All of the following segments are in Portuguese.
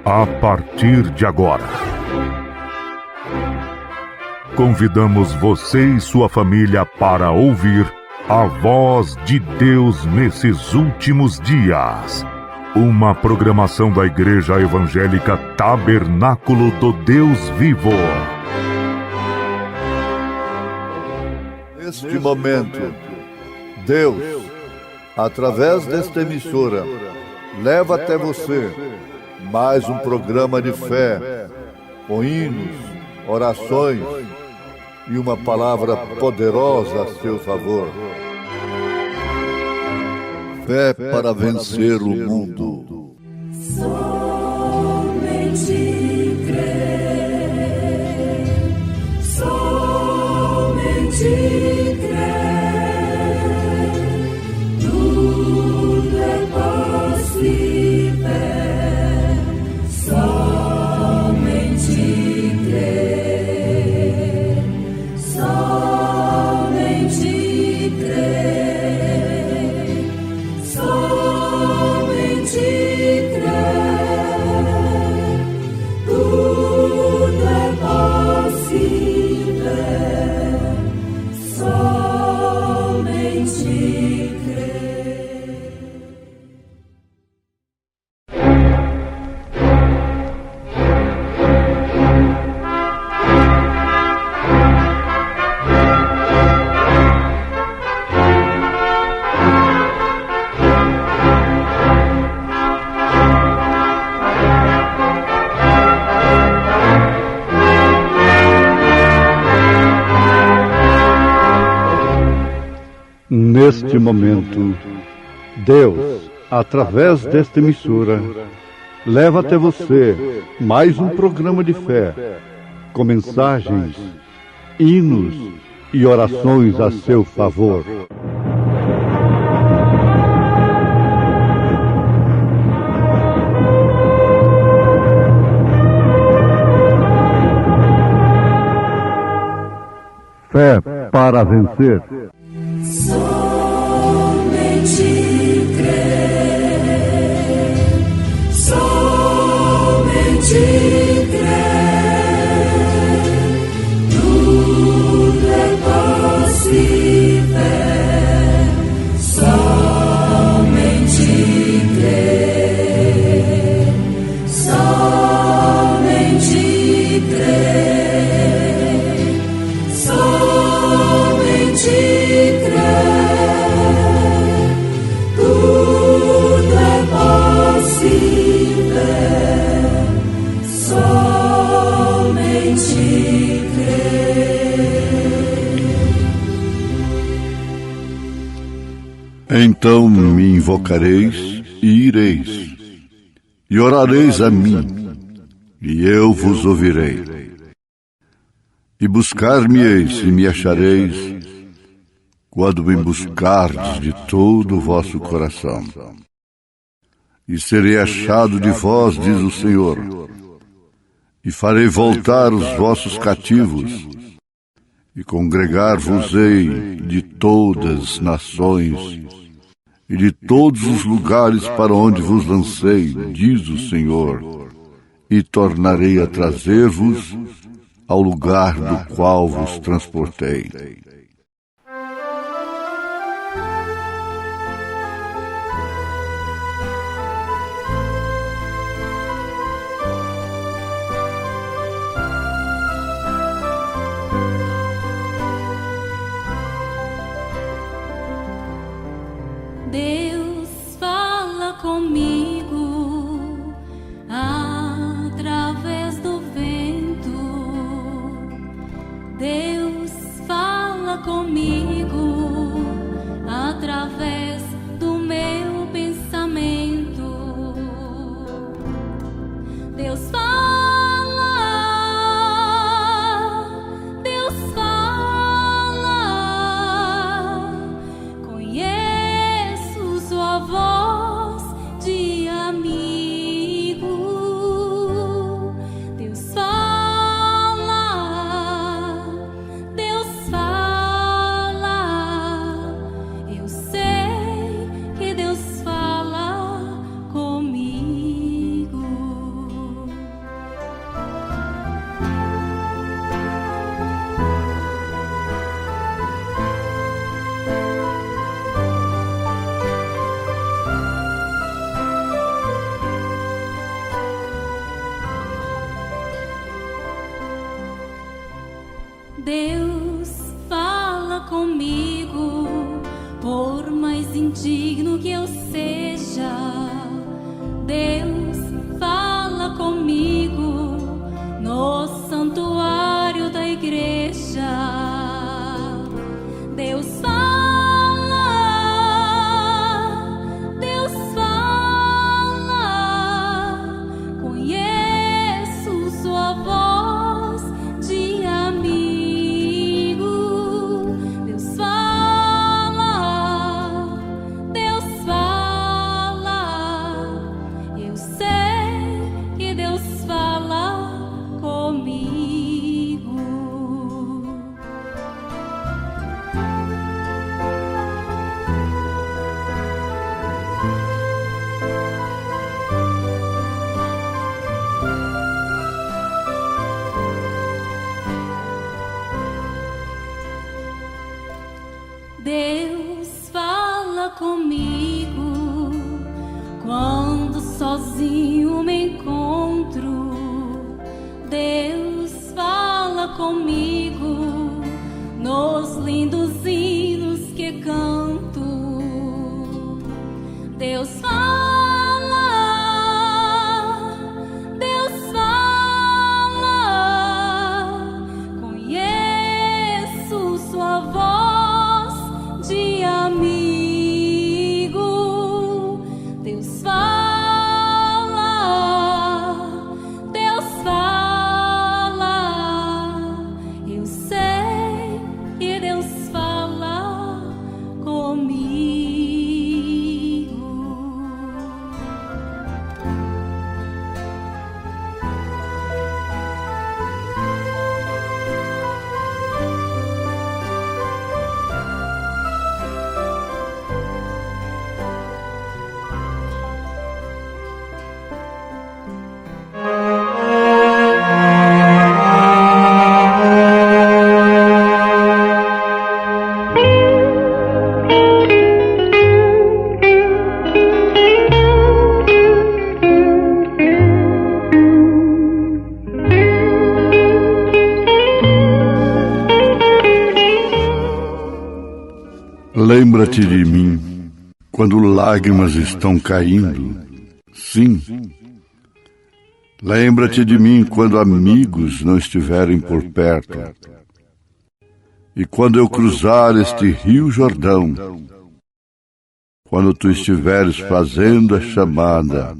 A partir de agora, convidamos você e sua família para ouvir a voz de Deus nesses últimos dias. Uma programação da Igreja Evangélica Tabernáculo do Deus Vivo. Neste momento, Deus, através desta emissora, leva até você mais um programa de fé, com hinos, orações e uma palavra poderosa a seu favor. Fé para vencer o mundo. Somente crer, somente crer, tudo é possível. Somente crer, somente crer, somente crer, tudo é possível. Somente crer. Neste momento, Deus, através desta emissora, leva até você mais um programa de fé, com mensagens, hinos e orações a seu favor. Fé para vencer. Somente crer, somente crer, tudo é possível. Somente crer, somente crer, somente crer, tudo é possível. Somente crer. Então me invocareis e ireis, e orareis a mim, e eu vos ouvirei. E buscar-me-eis e me achareis, quando me buscardes de todo o vosso coração. E serei achado de vós, diz o Senhor, e farei voltar os vossos cativos, e congregar-vos-ei de todas as nações, e de todos os lugares para onde vos lancei, diz o Senhor, e tornarei a trazer-vos ao lugar do qual vos transportei. Deus fala comigo através do vento. Deus fala comigo através do meu pensamento. Deus fala, Deus fala. Conheço sua voz de amigo. Deus fala, Deus fala comigo, por mais indigno que eu seja. Deus fala comigo no santuário da igreja. Deus fala, Deus fala. Conheço sua voz de amigo. Deus fala, Deus fala. Eu sei que Deus fala comigo. Deus fala comigo quando sozinho me encontro. Deus fala comigo nos lindos hinos que canto. Deus fala, Deus fala. Conheço sua voz de amigo. Deus fala, Deus fala. Eu sei que Deus fala comigo. Lembra-te de mim quando lágrimas estão caindo. Sim. Lembra-te de mim quando amigos não estiverem por perto. E quando eu cruzar este rio Jordão, quando tu estiveres fazendo a chamada,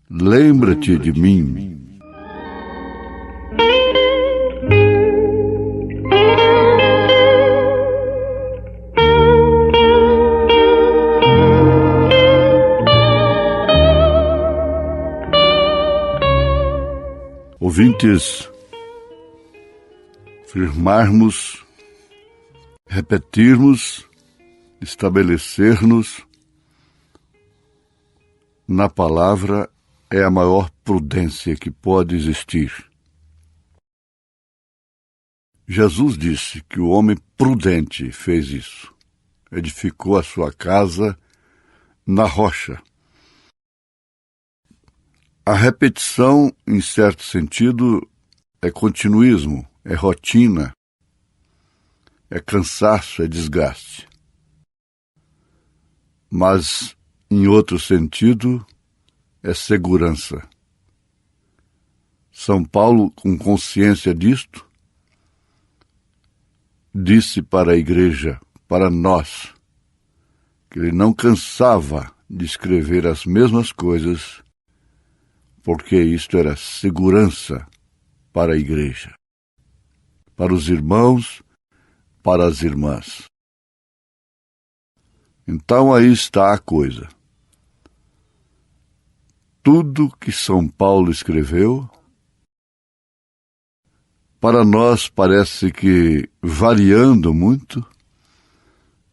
lembra-te de mim. Ouvintes, firmarmos, repetirmos, estabelecermos na palavra é a maior prudência que pode existir. Jesus disse que o homem prudente fez isso. Edificou a sua casa na rocha. A repetição, em certo sentido, é continuismo, é rotina, é cansaço, é desgaste. Mas, em outro sentido, é segurança. São Paulo, com consciência disto, disse para a igreja, para nós, que ele não cansava de escrever as mesmas coisas, porque isto era segurança para a igreja, para os irmãos, para as irmãs. Então aí está a coisa. Tudo que São Paulo escreveu, para nós parece que variando muito,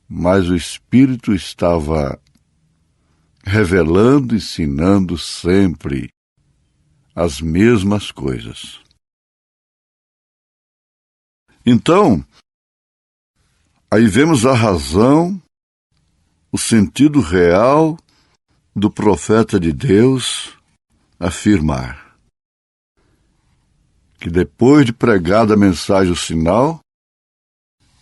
mas o Espírito estava revelando, ensinando sempre as mesmas coisas. Então, aí vemos a razão, o sentido real do profeta de Deus afirmar: que depois de pregada a mensagem, o sinal,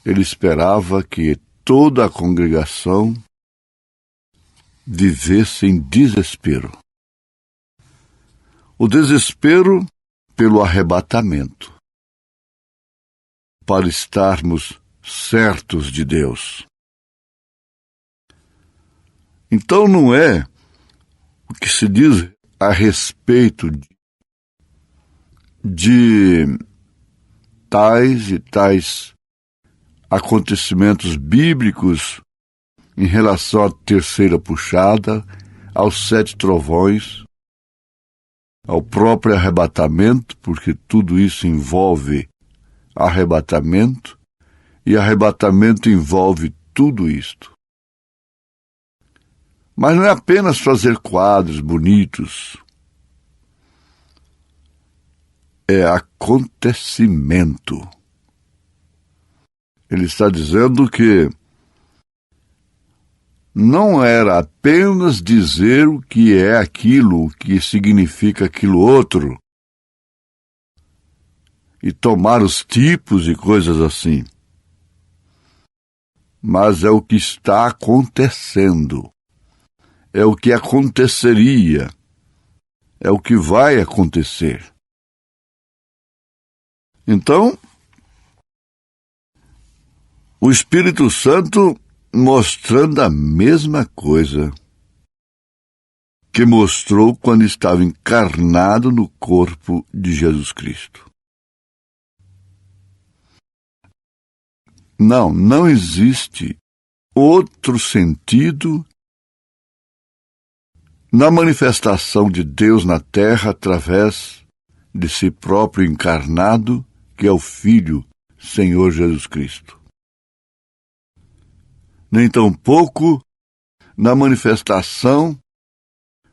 ele esperava que toda a congregação vivesse em desespero. O desespero pelo arrebatamento, para estarmos certos de Deus. Então não é o que se diz a respeito de tais e tais acontecimentos bíblicos em relação à terceira puxada, aos 7 trovões, ao próprio arrebatamento, porque tudo isso envolve arrebatamento, e arrebatamento envolve tudo isto. Mas não é apenas fazer quadros bonitos, é acontecimento. Ele está dizendo que não era apenas dizer o que é aquilo, o que significa aquilo outro, e tomar os tipos e coisas assim. Mas é o que está acontecendo, é o que aconteceria, é o que vai acontecer. Então, o Espírito Santo mostrando a mesma coisa que mostrou quando estava encarnado no corpo de Jesus Cristo. Não existe outro sentido na manifestação de Deus na terra através de si próprio encarnado, que é o Filho, Senhor Jesus Cristo. Nem tampouco na manifestação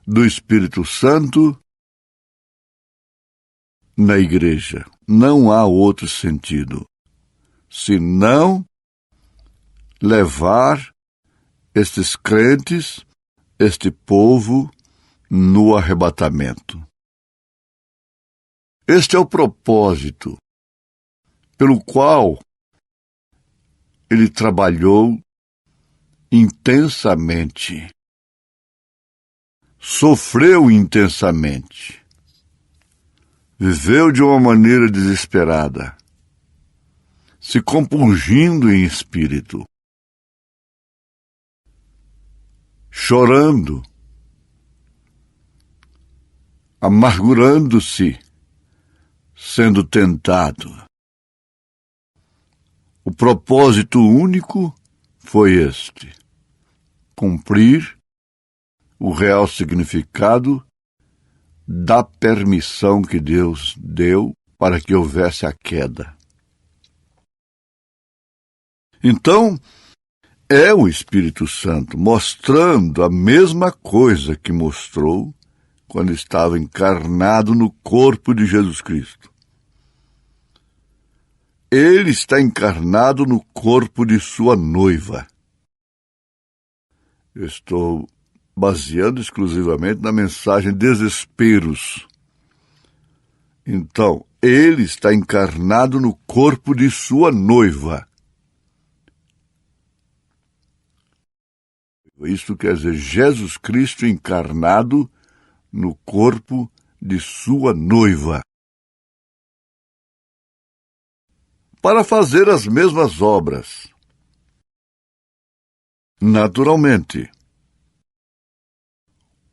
do Espírito Santo na igreja. Não há outro sentido, senão levar estes crentes, este povo, no arrebatamento. Este é o propósito pelo qual ele trabalhou intensamente, sofreu intensamente, viveu de uma maneira desesperada, se compungindo em espírito, chorando, amargurando-se, sendo tentado. O propósito único foi este: cumprir o real significado da permissão que Deus deu para que houvesse a queda. Então, é o Espírito Santo mostrando a mesma coisa que mostrou quando estava encarnado no corpo de Jesus Cristo. Ele está encarnado no corpo de sua noiva. Eu estou baseando exclusivamente na mensagem Desesperos. Então, ele está encarnado no corpo de sua noiva. Isto quer dizer, Jesus Cristo encarnado no corpo de sua noiva, para fazer as mesmas obras. Naturalmente,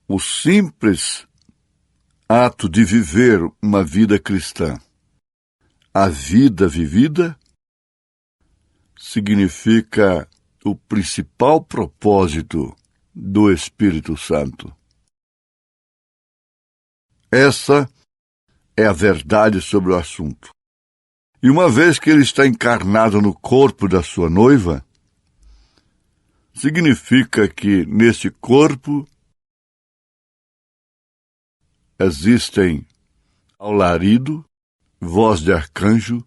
o simples ato de viver uma vida cristã, a vida vivida, significa o principal propósito do Espírito Santo. Essa é a verdade sobre o assunto. E uma vez que ele está encarnado no corpo da sua noiva, significa que nesse corpo existem alarido, voz de arcanjo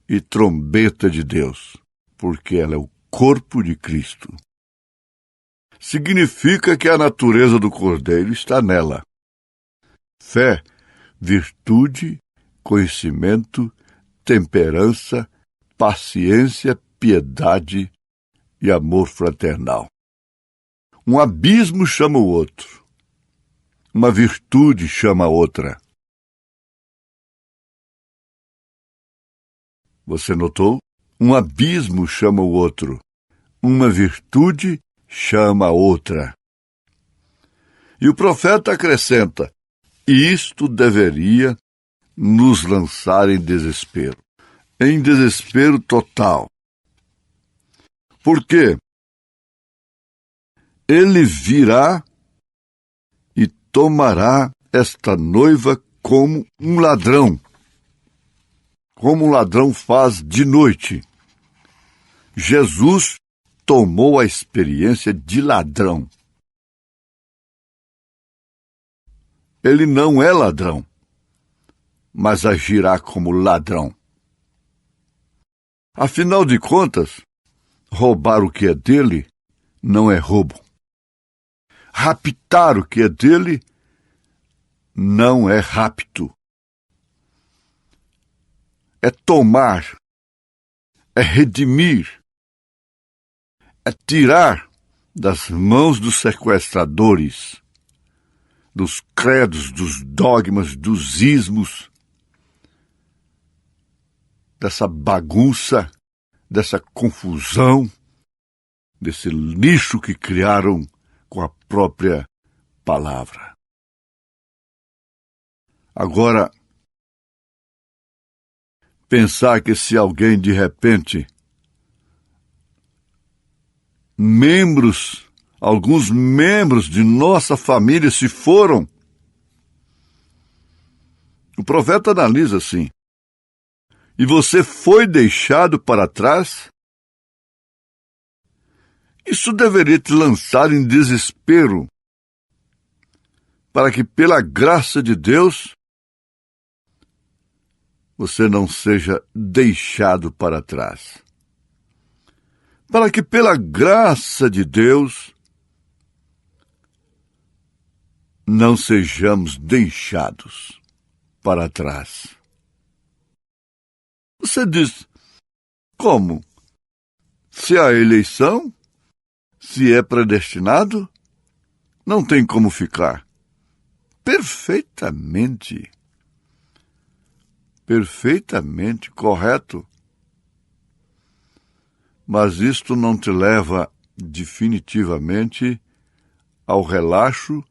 e trombeta de Deus, porque ela é o corpo de Cristo. Significa que a natureza do Cordeiro está nela. Fé, virtude conhecimento, temperança, paciência, piedade e amor fraternal. Um abismo chama o outro. Uma virtude chama a outra. Você notou? Um abismo chama o outro. Uma virtude chama a outra. E o profeta acrescenta: isto deveria nos lançar em desespero total. Por quê? Ele virá e tomará esta noiva como um ladrão faz de noite. Jesus tomou a experiência de ladrão. Ele não é ladrão, mas agirá como ladrão. Afinal de contas, roubar o que é dele não é roubo. Raptar o que é dele não é rapto. É tomar, é redimir, é tirar das mãos dos sequestradores, dos credos, dos dogmas, dos ismos, dessa bagunça, dessa confusão, desse lixo que criaram com a própria palavra. Agora, pensar que se alguém de repente, alguns membros de nossa família se foram, o profeta analisa assim: e você foi deixado para trás? Isso deveria te lançar em desespero, para que pela graça de Deus você não seja deixado para trás. Para que pela graça de Deus não sejamos deixados para trás. Você diz: como? Se há eleição, se é predestinado, não tem como ficar. Perfeitamente correto. Mas isto não te leva definitivamente ao relaxo,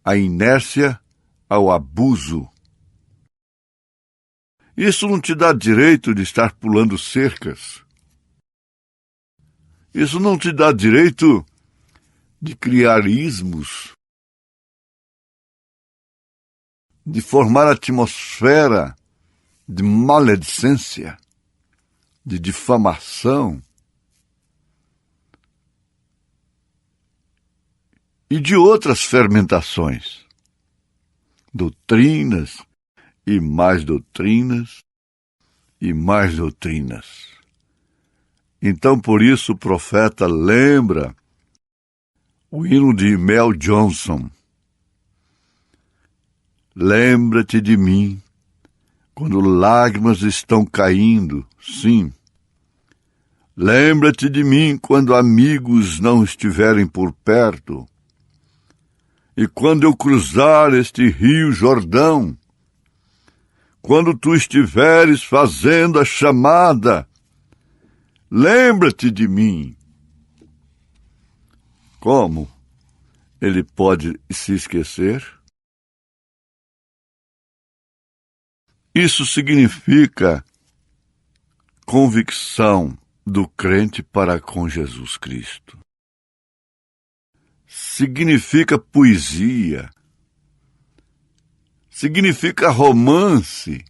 à inércia, ao abuso. Isso não te dá direito de estar pulando cercas. Isso não te dá direito de criar ismos, de formar atmosfera de maledicência, de difamação e de outras fermentações, doutrinas e mais doutrinas e mais doutrinas. Então, por isso, o profeta lembra o hino de Mel Johnson. Lembra-te de mim quando lágrimas estão caindo, sim. Lembra-te de mim quando amigos não estiverem por perto. E quando eu cruzar este rio Jordão, quando tu estiveres fazendo a chamada, lembra-te de mim. Como ele pode se esquecer? Isso significa convicção do crente para com Jesus Cristo. Significa poesia. Significa romance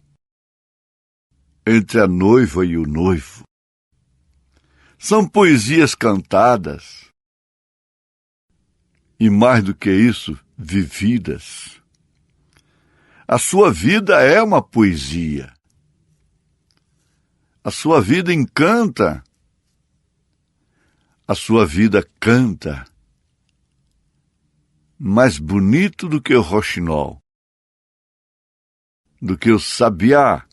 entre a noiva e o noivo. São poesias cantadas e, mais do que isso, vividas. A sua vida é uma poesia. A sua vida encanta. A sua vida canta. Mais bonito do que o roxinol. do que o sabiá,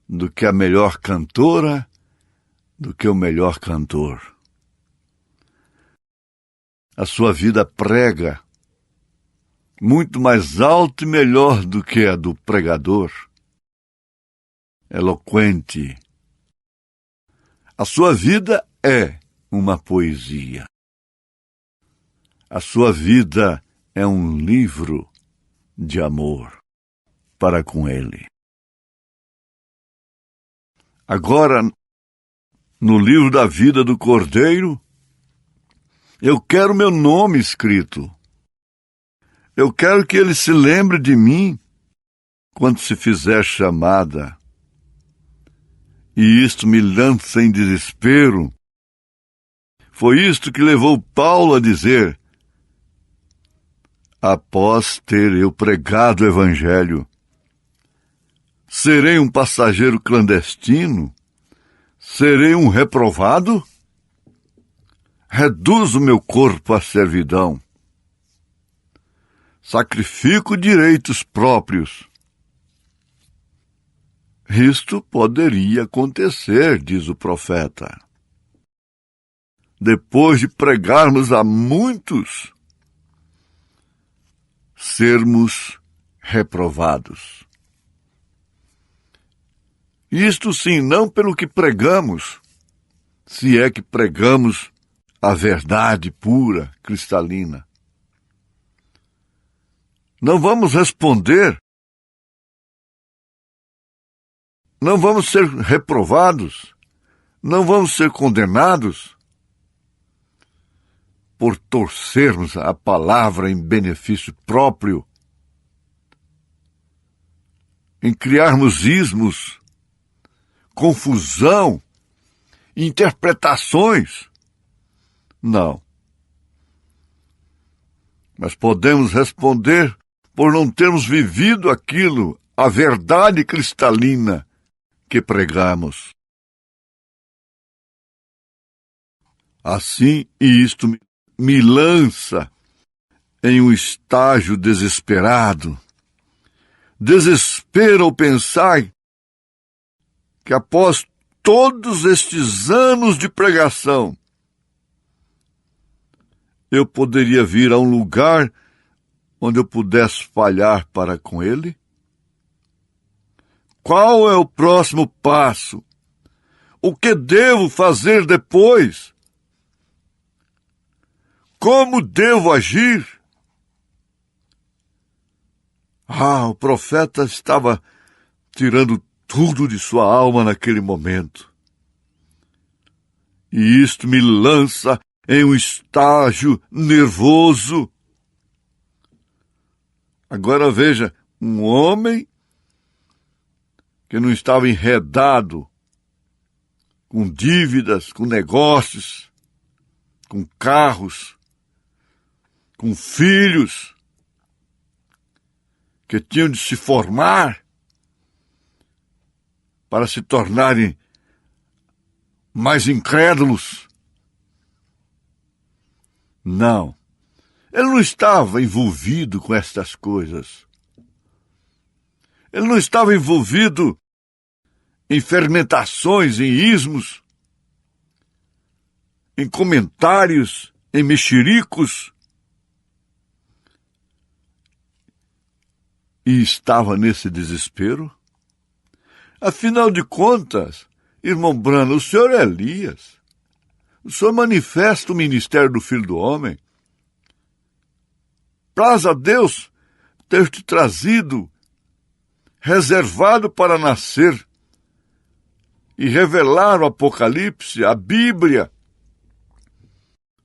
do que a melhor cantora, do que o melhor cantor. A sua vida prega muito mais alto e melhor do que a do pregador, eloquente. A sua vida é uma poesia. A sua vida é um livro de amor para com ele. Agora, no livro da vida do Cordeiro, eu quero meu nome escrito. Eu quero que ele se lembre de mim quando se fizer chamada. E isto me lança em desespero. Foi isto que levou Paulo a dizer: após ter eu pregado o Evangelho, serei um passageiro clandestino? Serei um reprovado? Reduzo meu corpo à servidão. Sacrifico direitos próprios. Isto poderia acontecer, diz o profeta. Depois de pregarmos a muitos, sermos reprovados. Isto sim, não pelo que pregamos, se é que pregamos a verdade pura, cristalina. Não vamos responder, não vamos ser reprovados, não vamos ser condenados por torcermos a palavra em benefício próprio, em criarmos ismos, confusão, interpretações. Não. Mas podemos responder por não termos vivido aquilo, a verdade cristalina que pregamos. Assim, isto me lança em um estágio desesperado. Desespero ao pensar que após todos estes anos de pregação, eu poderia vir a um lugar onde eu pudesse falhar para com ele? Qual é o próximo passo? O que devo fazer depois? Como devo agir? O profeta estava tirando tudo de sua alma naquele momento. E isto me lança em um estágio nervoso. Agora veja, um homem que não estava enredado com dívidas, com negócios, com carros, com filhos que tinham de se formar para se tornarem mais incrédulos. Não, ele não estava envolvido com estas coisas. Ele não estava envolvido em fermentações, em ismos, em comentários, em mexericos. E estava nesse desespero. Afinal de contas, irmão Brano, o senhor é Elias. O senhor manifesta o ministério do Filho do Homem. Praza a Deus ter te trazido, reservado para nascer e revelar o Apocalipse, a Bíblia,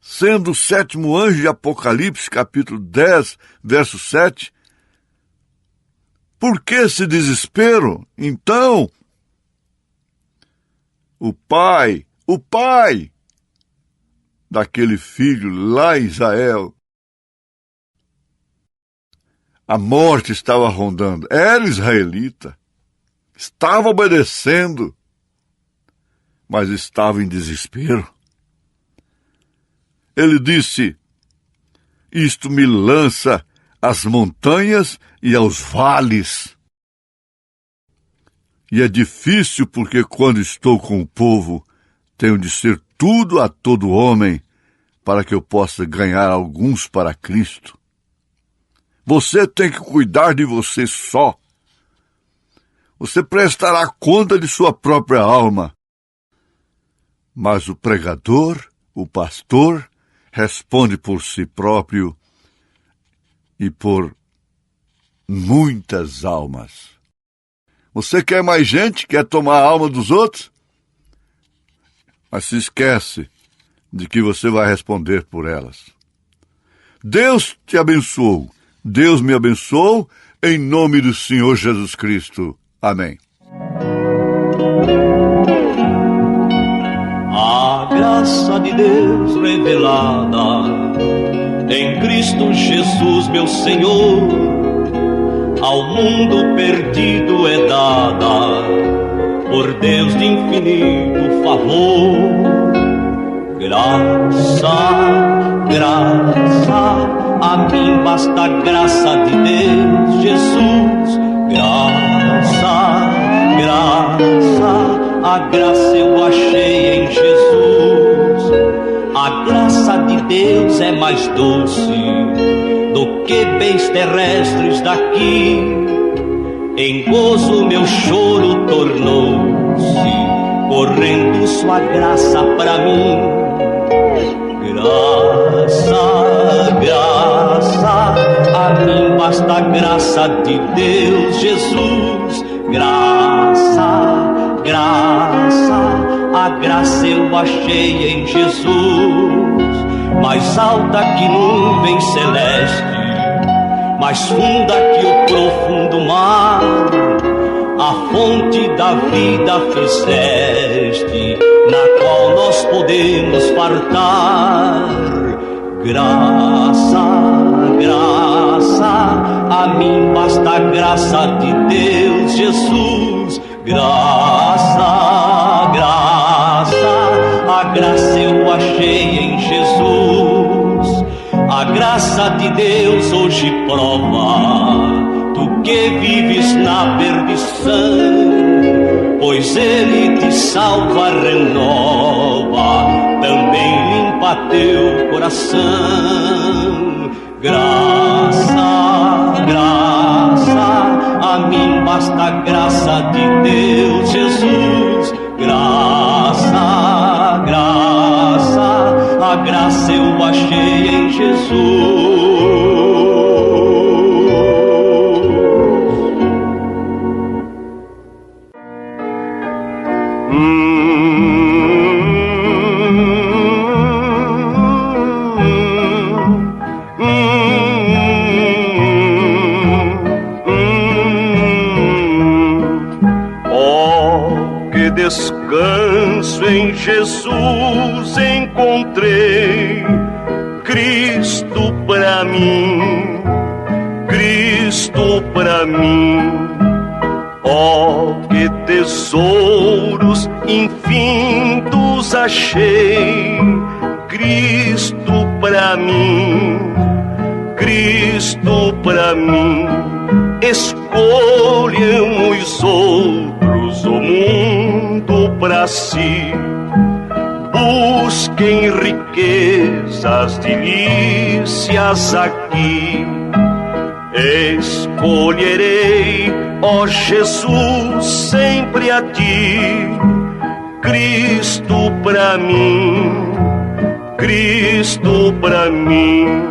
sendo o 7º anjo de Apocalipse, capítulo 10, verso 7. Por que esse desespero? Então, o pai daquele filho lá em Israel, a morte estava rondando. Era israelita, estava obedecendo, mas estava em desespero. Ele disse: isto me lança às montanhas e aos vales. E é difícil porque quando estou com o povo, tenho de ser tudo a todo homem para que eu possa ganhar alguns para Cristo. Você tem que cuidar de você só. Você prestará conta de sua própria alma. Mas o pregador, o pastor, responde por si próprio e por muitas almas. Você quer mais gente? Quer tomar a alma dos outros? Mas se esquece de que você vai responder por elas. Deus te abençoou. Deus me abençoou, em nome do Senhor Jesus Cristo. Amém. A graça de Deus revelada em Cristo Jesus, meu Senhor, ao mundo perdido é dada por Deus de infinito favor. Graça, graça, a mim basta a graça de Deus, Jesus. Graça, graça, a graça eu achei em Jesus. A graça de Deus é mais doce do que bens terrestres daqui. Em gozo meu choro tornou-se, correndo sua graça para mim. Graça, graça, a mim basta a graça de Deus, Jesus. Graça, graça, a graça eu achei em Jesus. Mais alta que nuvem celeste, mais funda que o profundo mar, a fonte da vida fizeste, na qual nós podemos fartar. Graça, graça, a mim basta a graça de Deus, Jesus. Graça, graça, a graça eu achei em Jesus. A graça de Deus hoje prova tu que vives na perdição, pois Ele te salva, renova, também limpa teu coração. Graça, graça, a mim basta a graça de Deus, Jesus. Graça, graça, a graça eu achei em Jesus. Descanso em Jesus encontrei, Cristo pra mim, Cristo pra mim. Oh, que tesouros infindos achei, Cristo pra mim, Cristo pra mim. Escolham os outros o mundo pra si, busquem riquezas, delícias aqui. Escolherei, ó Jesus, sempre a ti, Cristo pra mim, Cristo pra mim.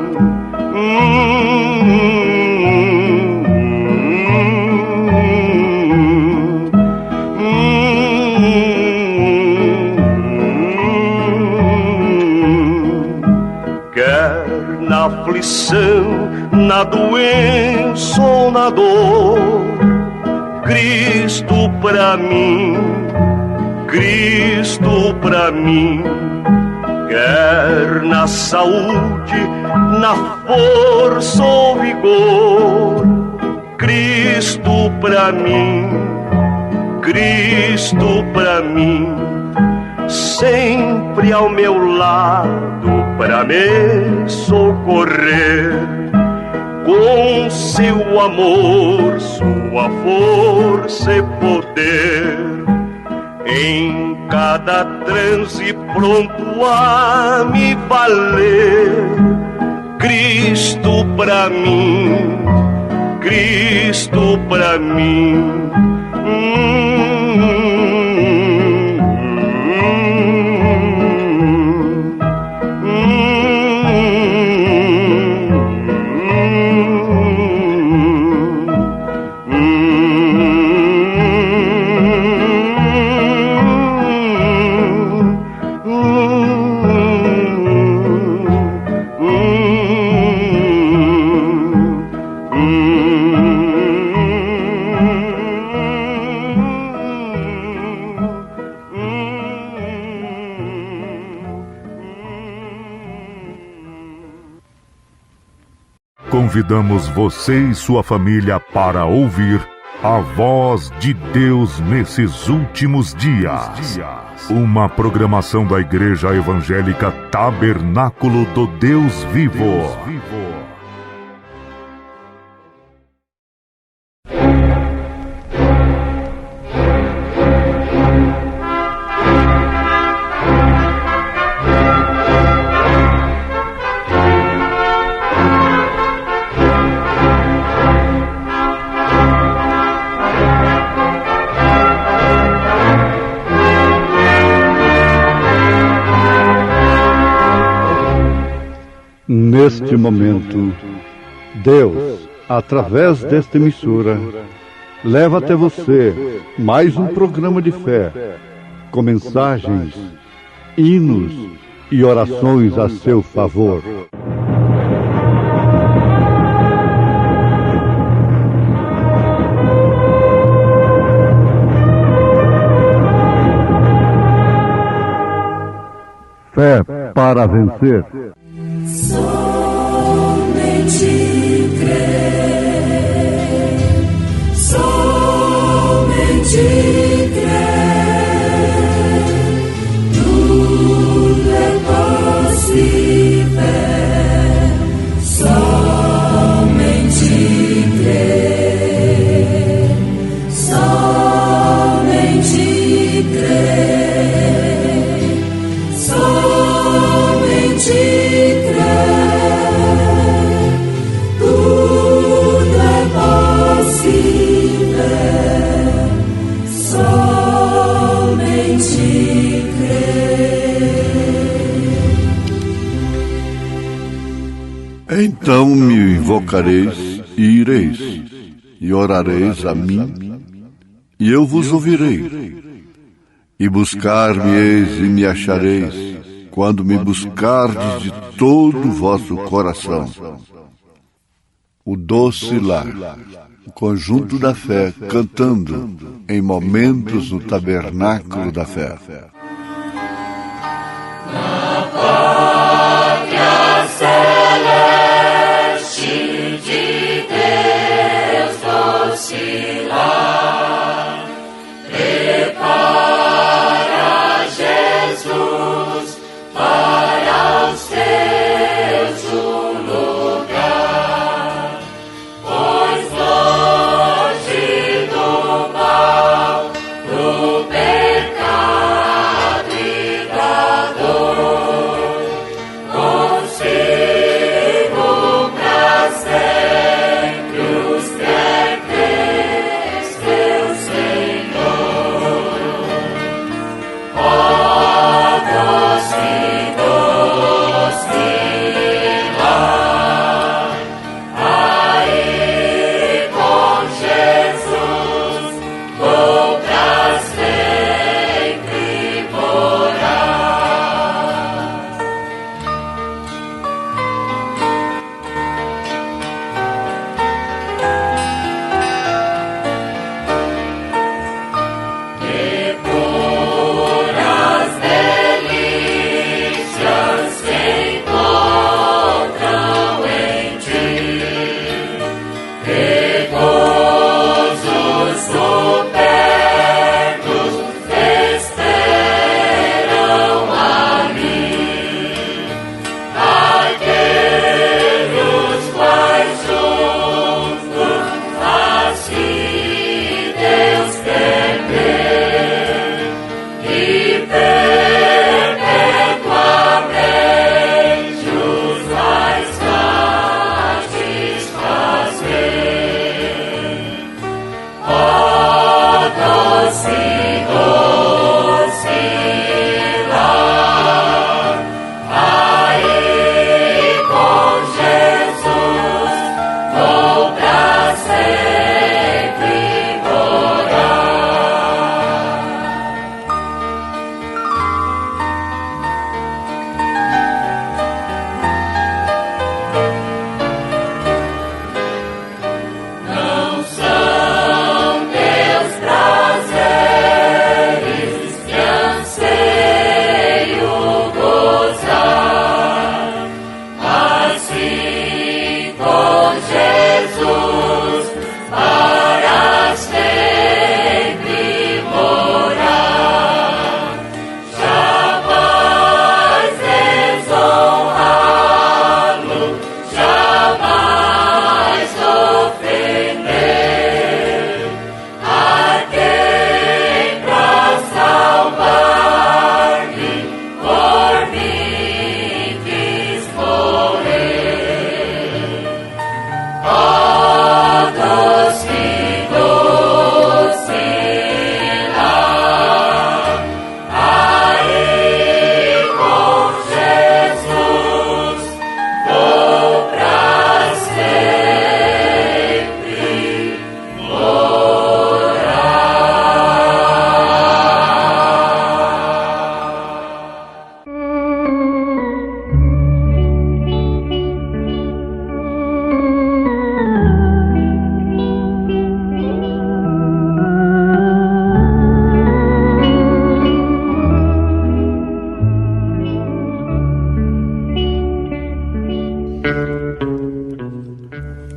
Na aflição, na doença ou na dor, Cristo pra mim, Cristo pra mim. Quer na saúde, na força ou vigor, Cristo pra mim, Cristo pra mim. Sempre ao meu lado pra me socorrer, com seu amor, sua força e poder, em cada transe pronto a me valer. Cristo pra mim, Cristo pra mim. Convidamos você e sua família para ouvir a voz de Deus nesses últimos dias. Uma programação da Igreja Evangélica Tabernáculo do Deus Vivo. Neste momento, Deus, através desta emissora, leva até você mais um programa de fé, com mensagens, hinos e orações a seu favor. Fé para vencer. Somente crer, somente crer, tudo é possível, somente crer, somente crer, somente Então me invocareis e ireis, e orareis a mim, e eu vos ouvirei. E buscar-me-eis e me achareis, quando me buscardes de todo o vosso coração. O doce lar, o conjunto da fé, cantando em momentos no tabernáculo da fé. pecado.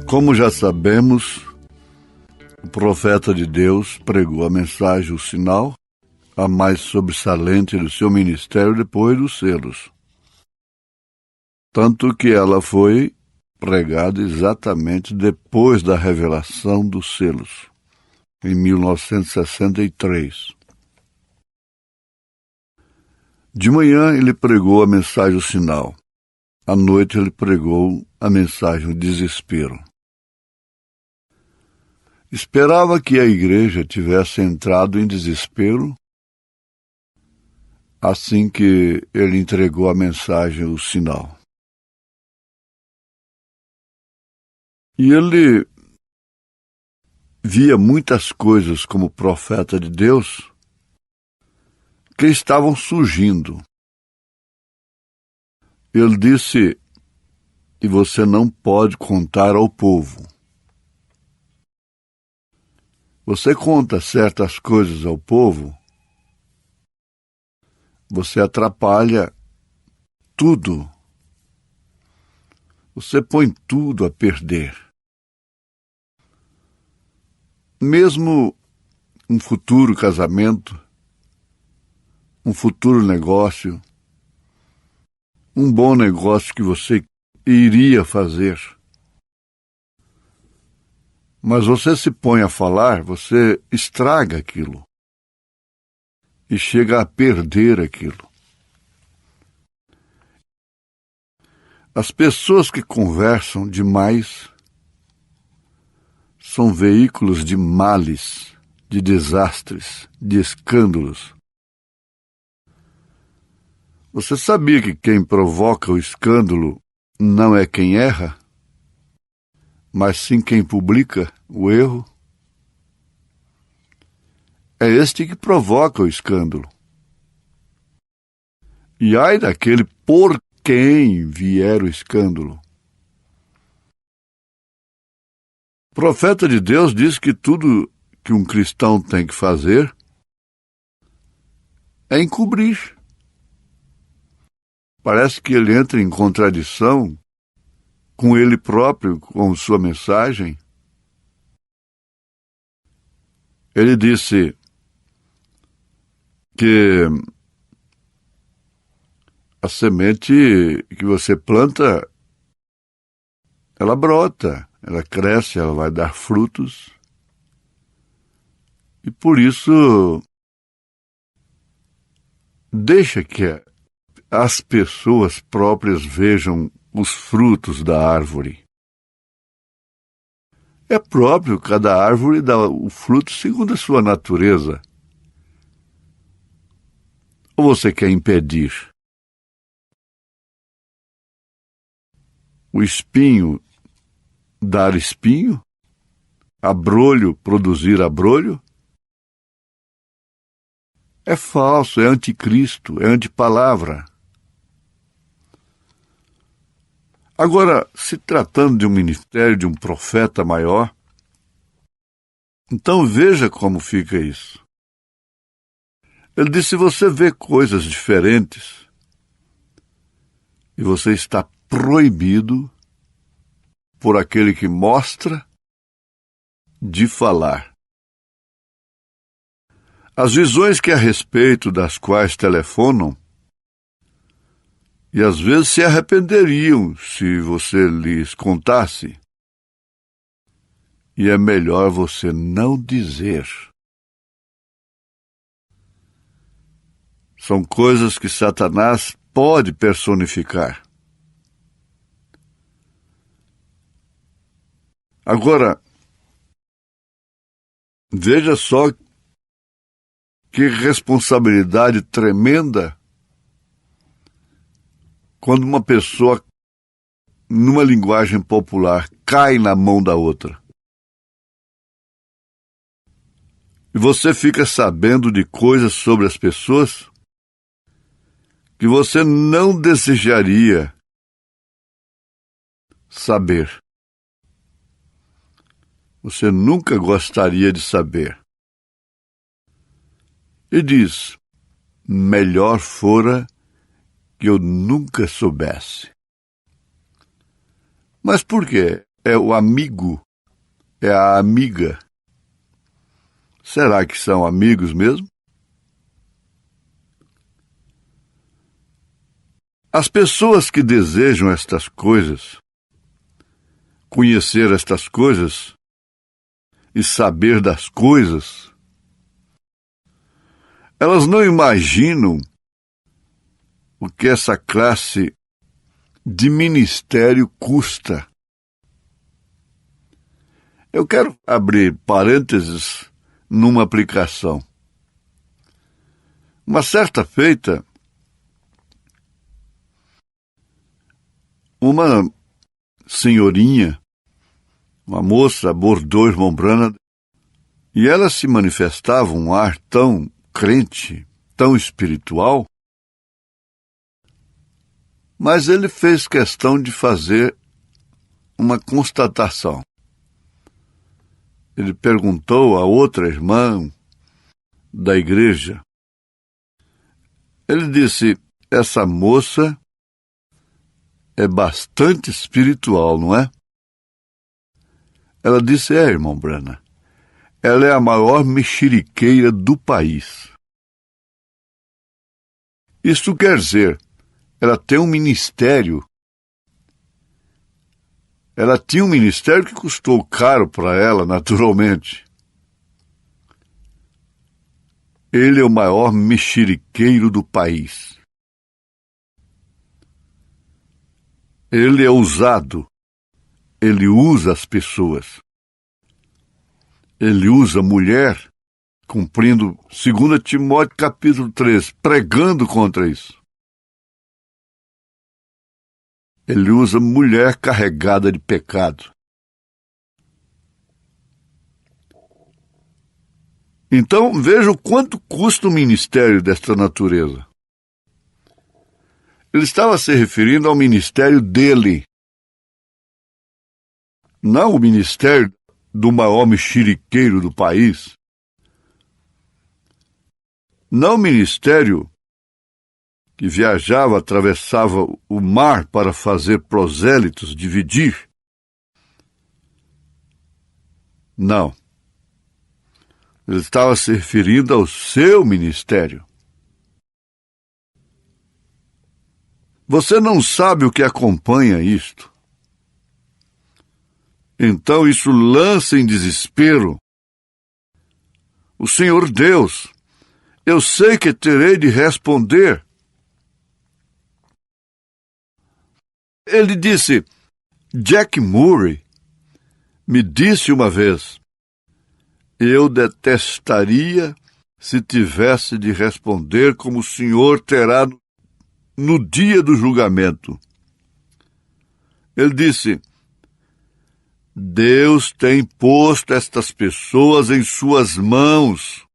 Como já sabemos, o profeta de Deus pregou a mensagem, o sinal, a mais sobressalente do seu ministério depois dos selos. Tanto que ela foi pregada exatamente depois da revelação dos selos, em 1963. De manhã ele pregou a mensagem, o sinal. À noite ele pregou a mensagem, o desespero. Esperava que a igreja tivesse entrado em desespero assim que ele entregou a mensagem, o sinal. E ele via muitas coisas como profeta de Deus que estavam surgindo. Ele disse: e você não pode contar ao povo. Você conta certas coisas ao povo, você atrapalha tudo. Você põe tudo a perder. Mesmo um futuro casamento, um futuro negócio, um bom negócio que você iria fazer. Mas você se põe a falar, você estraga aquilo e chega a perder aquilo. As pessoas que conversam demais são veículos de males, de desastres, de escândalos. Você sabia que quem provoca o escândalo não é quem erra, mas sim quem publica o erro? É este que provoca o escândalo. E ai daquele por quem vier o escândalo. O profeta de Deus diz que tudo que um cristão tem que fazer é encobrir. Parece que ele entra em contradição com ele próprio, com sua mensagem. Ele disse que a semente que você planta, ela brota, ela cresce, ela vai dar frutos. E por isso, deixa que as pessoas próprias vejam os frutos da árvore. É próprio, cada árvore dá o fruto segundo a sua natureza. Ou você quer impedir? O espinho dar espinho? Abrolho produzir abrolho? É falso, é anticristo, é antipalavra. Agora, se tratando de um ministério, de um profeta maior, então veja como fica isso. Ele disse: se você vê coisas diferentes, e você está proibido por aquele que mostra de falar. As visões que a respeito das quais telefonam, e às vezes se arrependeriam se você lhes contasse. E é melhor você não dizer. São coisas que Satanás pode personificar. Agora, veja só que responsabilidade tremenda quando uma pessoa, numa linguagem popular, cai na mão da outra. E você fica sabendo de coisas sobre as pessoas que você não desejaria saber. Você nunca gostaria de saber. E diz: melhor fora que eu nunca soubesse. Mas por quê? é o amigo, é a amiga. Será que são amigos mesmo? As pessoas que desejam estas coisas, conhecer estas coisas e saber das coisas, elas não imaginam o que essa classe de ministério custa. Eu quero abrir parênteses numa aplicação. Uma certa feita, uma senhorinha, uma moça, abordou o irmão Branham e ela se manifestava um ar tão crente, tão espiritual, mas ele fez questão de fazer uma constatação. Ele perguntou a outra irmã da igreja. Ele disse, essa moça é bastante espiritual, não é? Ela disse, irmão Branham, ela é a maior mexeriqueira do país. Isso quer dizer, ela tem um ministério. Ela tinha um ministério que custou caro para ela, naturalmente. Ele é o maior mexeriqueiro do país. Ele é ousado. Ele usa as pessoas. Ele usa a mulher, cumprindo 2 Timóteo capítulo 3, pregando contra isso. Ele usa mulher carregada de pecado. Então, veja o quanto custa um ministério desta natureza. Ele estava se referindo ao ministério dele. Não o ministério do maior mexeriqueiro do país. Não o ministério que viajava, atravessava o mar para fazer prosélitos, dividir. Não. Ele estava se referindo ao seu ministério. Você não sabe o que acompanha isto. Então isso lança em desespero. O Senhor Deus, eu sei que terei de responder. Ele disse, Jack Murray me disse uma vez, eu detestaria se tivesse de responder como o Senhor terá no dia do julgamento. Ele disse, Deus tem posto estas pessoas em suas mãos.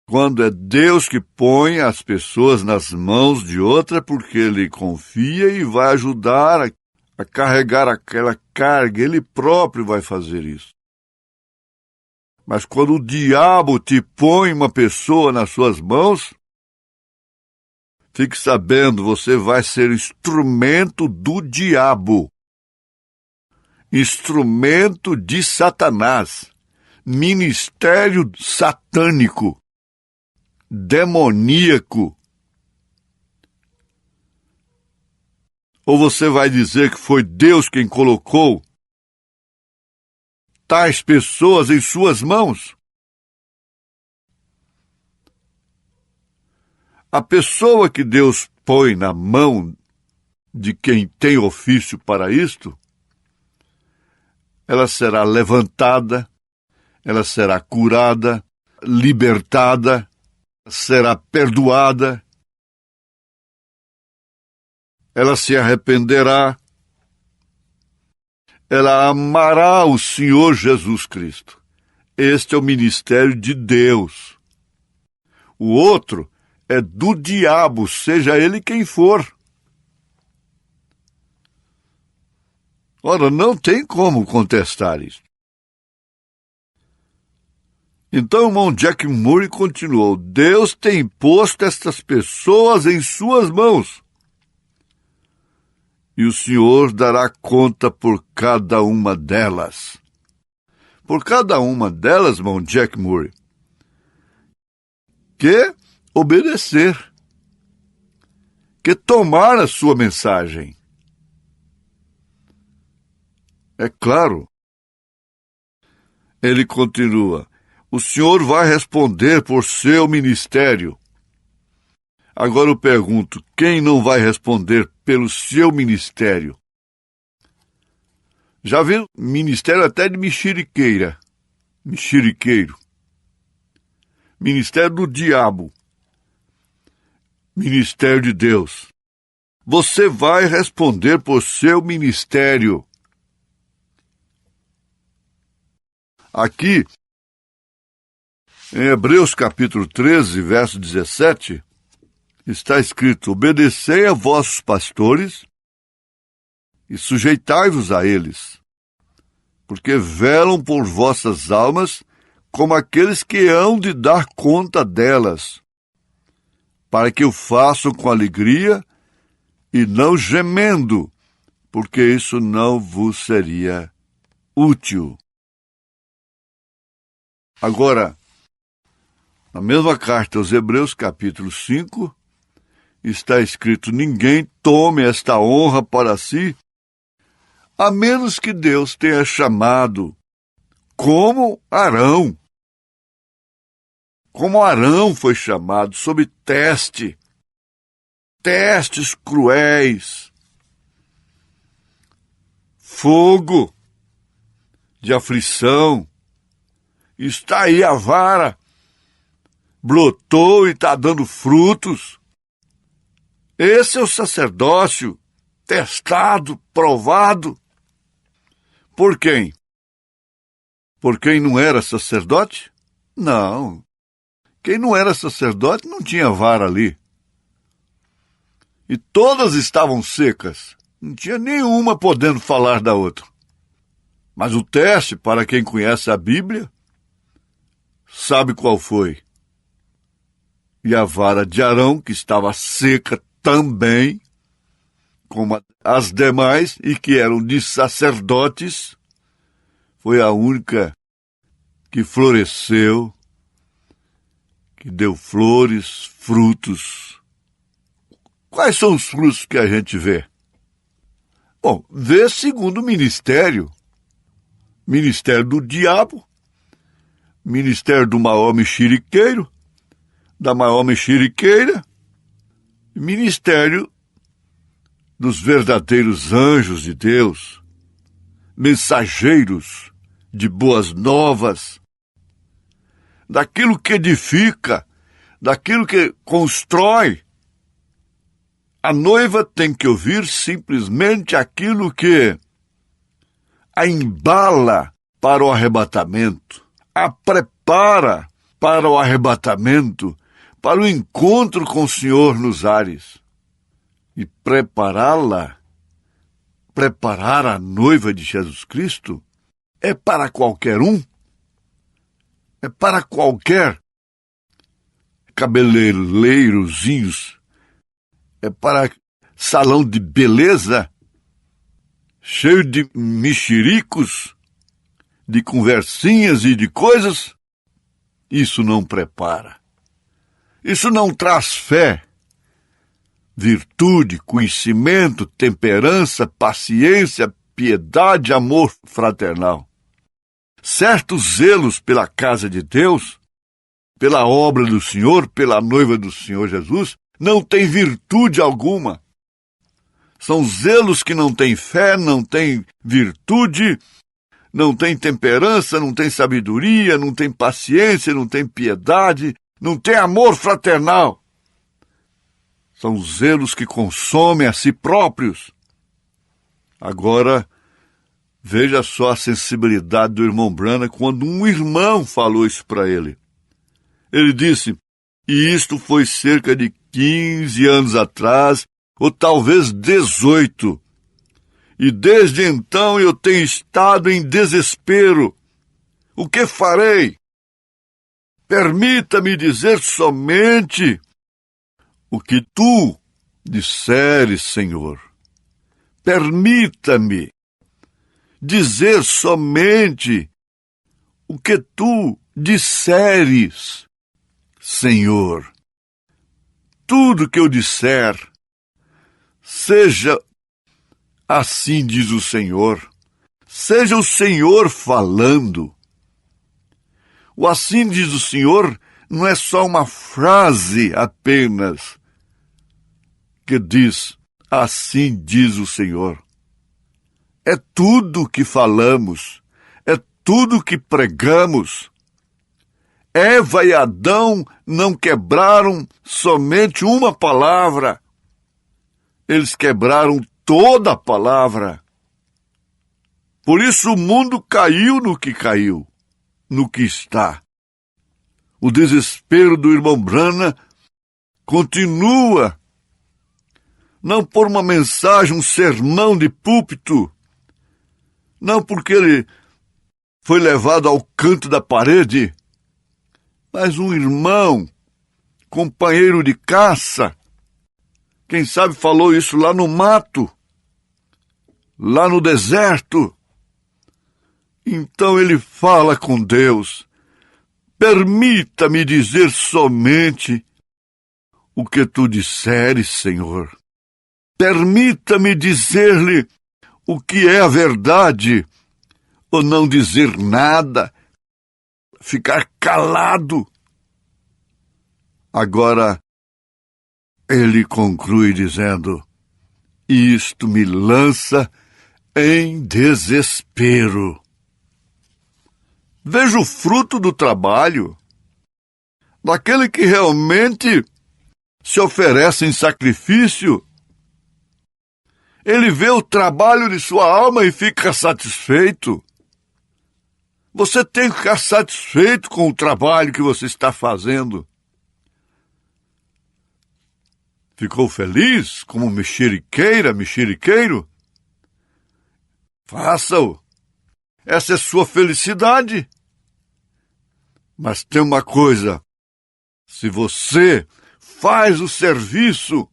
Quando é Deus que põe as pessoas nas mãos de outra, porque Ele confia e vai ajudar a carregar aquela carga, Ele próprio vai fazer isso. Mas quando o diabo te põe uma pessoa nas suas mãos, fique sabendo, você vai ser instrumento do diabo, instrumento de Satanás, ministério satânico, demoníaco. Ou você vai dizer que foi Deus quem colocou tais pessoas em suas mãos? A pessoa que Deus põe na mão de quem tem ofício para isto, ela será levantada, ela será curada, libertada, será perdoada, ela se arrependerá, ela amará o Senhor Jesus Cristo. Este é o ministério de Deus. O outro é do diabo, seja ele quem for. Ora, não tem como contestar isso. Então, o irmão Jack Murray continuou, Deus tem posto estas pessoas em suas mãos. e o Senhor dará conta por cada uma delas. Por cada uma delas, irmão Jack Murray, que obedecer, que tomar a sua mensagem. É claro, ele continua, o Senhor vai responder por seu ministério. Agora eu pergunto, quem não vai responder pelo seu ministério? Já viu ministério até de mexeriqueiro. Ministério do diabo. Ministério de Deus. Você vai responder por seu ministério. Aqui, em Hebreus capítulo 13, verso 17, está escrito, obedecei a vossos pastores e sujeitai-vos a eles, porque velam por vossas almas como aqueles que hão de dar conta delas, para que o façam com alegria e não gemendo, porque isso não vos seria útil. Agora, na mesma carta aos Hebreus, capítulo 5, está escrito, ninguém tome esta honra para si, a menos que Deus tenha chamado, como Arão. Como Arão foi chamado, sob testes cruéis, fogo de aflição. Está aí a vara, brotou e está dando frutos. Esse é o sacerdócio testado, provado. Por quem? Por quem não era sacerdote? Não. Quem não era sacerdote não tinha vara ali. E todas estavam secas. Não tinha nenhuma podendo falar da outra. Mas o teste, para quem conhece a Bíblia, sabe qual foi. E a vara de Arão, que estava seca também, como as demais, e que eram de sacerdotes, foi a única que floresceu, que deu flores, frutos. Quais são os frutos que a gente vê? Bom, vê segundo o ministério. Ministério do diabo, ministério do maior mexeriqueiro, da maior mexeriqueira, ministério dos verdadeiros anjos de Deus, mensageiros de boas novas, daquilo que edifica, daquilo que constrói. A noiva tem que ouvir simplesmente aquilo que a embala para o arrebatamento, a prepara para o arrebatamento, para o encontro com o Senhor nos ares. E preparar a noiva de Jesus Cristo, é para qualquer um, é para qualquer cabeleireirozinhos, é para salão de beleza, cheio de mexericos, de conversinhas e de coisas. Isso não prepara. Isso não traz fé, virtude, conhecimento, temperança, paciência, piedade, amor fraternal. Certos zelos pela casa de Deus, pela obra do Senhor, pela noiva do Senhor Jesus, não tem virtude alguma. São zelos que não têm fé, não têm virtude, não têm temperança, não têm sabedoria, não têm paciência, não têm piedade, não têm amor fraternal. São zelos que consomem a si próprios. Agora, veja só a sensibilidade do irmão Branham quando um irmão falou isso para ele. Ele disse, e isto foi cerca de 15 anos atrás, ou talvez 18. E desde então eu tenho estado em desespero. O que farei? Permita-me dizer somente o que tu disseres, Senhor. permita-me dizer somente o que tu disseres, Senhor. Tudo que eu disser, seja assim, diz o Senhor, seja o Senhor falando. O assim diz o Senhor não é só uma frase apenas que diz assim diz o Senhor. É tudo que falamos, é tudo que pregamos. Eva e Adão não quebraram somente uma palavra, eles quebraram toda a palavra. Por isso o mundo caiu no que caiu, no que está. O desespero do irmão Branham continua, não por uma mensagem, um sermão de púlpito, não porque ele foi levado ao canto da parede, mas um irmão, companheiro de caça, quem sabe falou isso lá no mato, lá no deserto. Então ele fala com Deus: permita-me dizer somente o que tu disseres, Senhor. Permita-me dizer-lhe o que é a verdade, ou não dizer nada, ficar calado. Agora, ele conclui dizendo: isto me lança em desespero. Veja o fruto do trabalho daquele que realmente se oferece em sacrifício. Ele vê o trabalho de sua alma e fica satisfeito. Você tem que ficar satisfeito com o trabalho que você está fazendo. Ficou feliz como mexeriqueiro? Faça-o. Essa é sua felicidade. Mas tem uma coisa: se você faz o serviço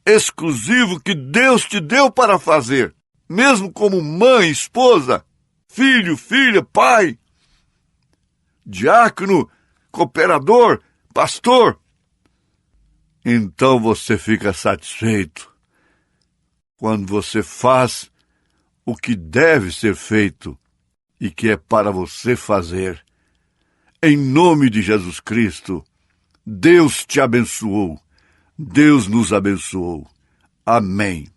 exclusivo que Deus te deu para fazer, mesmo como mãe, esposa, filho, filha, pai, diácono, cooperador, pastor, então você fica satisfeito quando você faz o que deve ser feito e que é para você fazer. Em nome de Jesus Cristo, Deus te abençoou. Deus nos abençoou. Amém.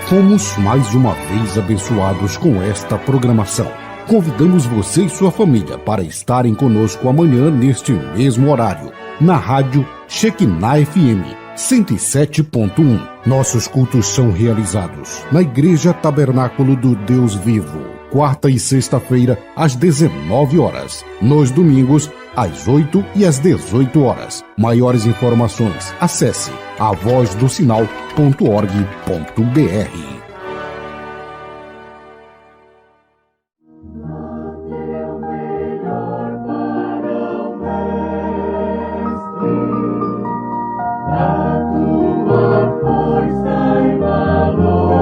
Fomos mais uma vez abençoados com esta programação. Convidamos você e sua família para estarem conosco amanhã neste mesmo horário, na rádio Shekinah FM 107.1. Nossos cultos são realizados na Igreja Tabernáculo do Deus Vivo, quarta e sexta-feira, às 19 horas. Nos domingos, às 8 e às 18 horas. Maiores informações, acesse avozdosinal.org.br. Força e valor.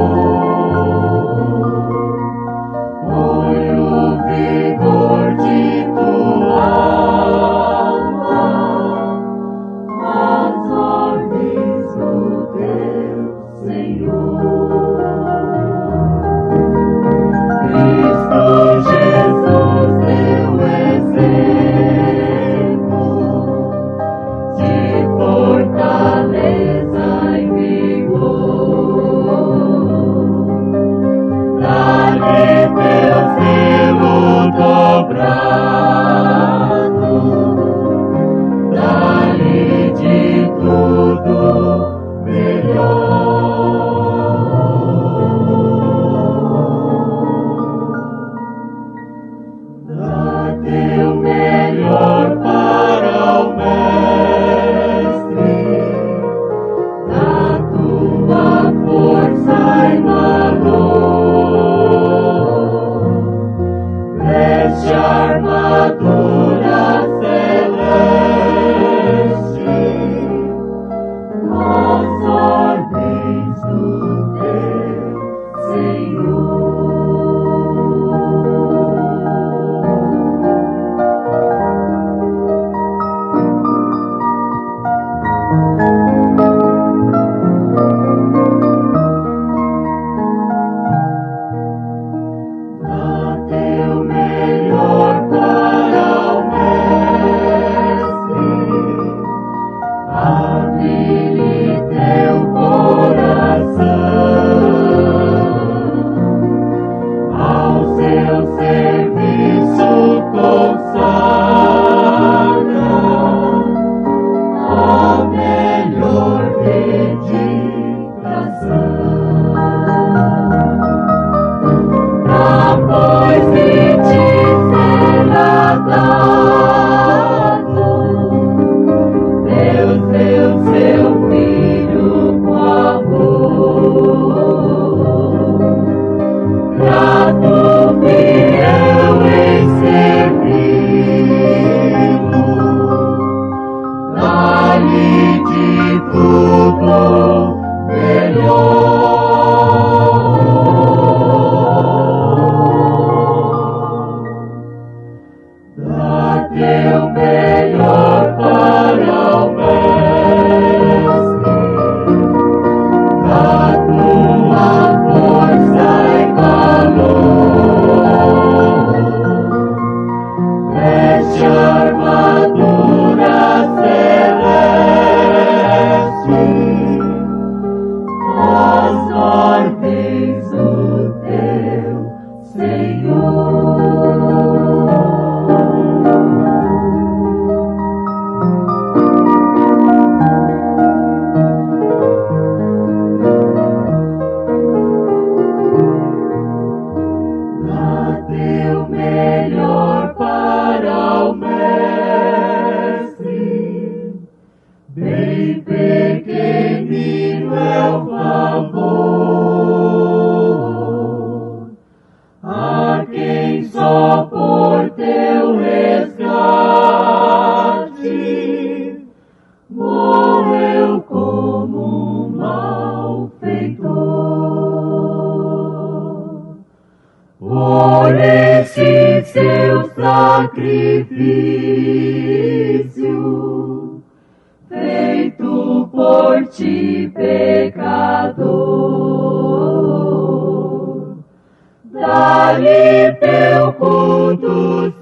sacrifício feito por ti, pecador. Dá-lhe teu culto,